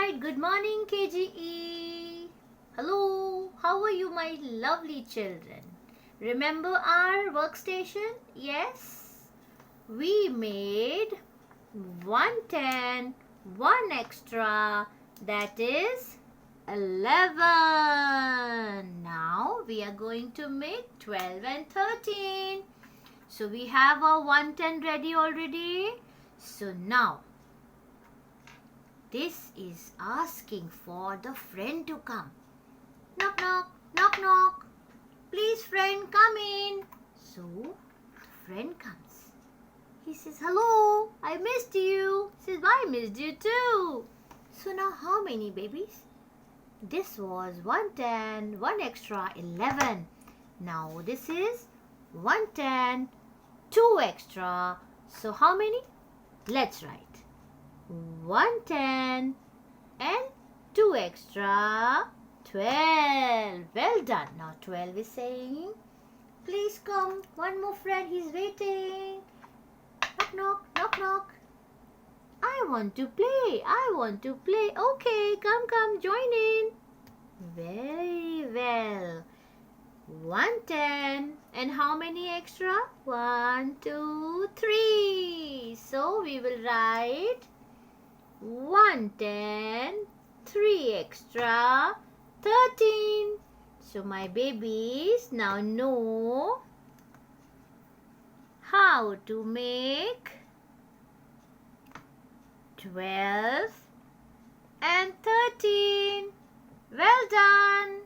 Alright, good morning KGE. Hello, how are you my lovely children? Remember our workstation? Yes? We made 110, 1 extra, that is 11. Now we are going to make 12 and 13. So we have our 110 ready already. So now this is asking for the friend to come. Knock, knock, knock, knock. Please, friend, come in. So, the friend comes. He says, hello, I missed you. He says, I missed you too. So now how many babies? This was 110, 1 extra, 11. Now this is 110, 2 extra. So how many? Let's write. 110 and 2 extra, 12. Well done. Now 12 is saying, please come. One more friend, he's waiting. Knock, knock, knock, knock. I want to play. I want to play. Okay, come, join in. Very well. 110 and how many extra? 1, 2, 3. So we will write 110, 3 extra, 13. So my babies now know how to make 12 and 13. Well done.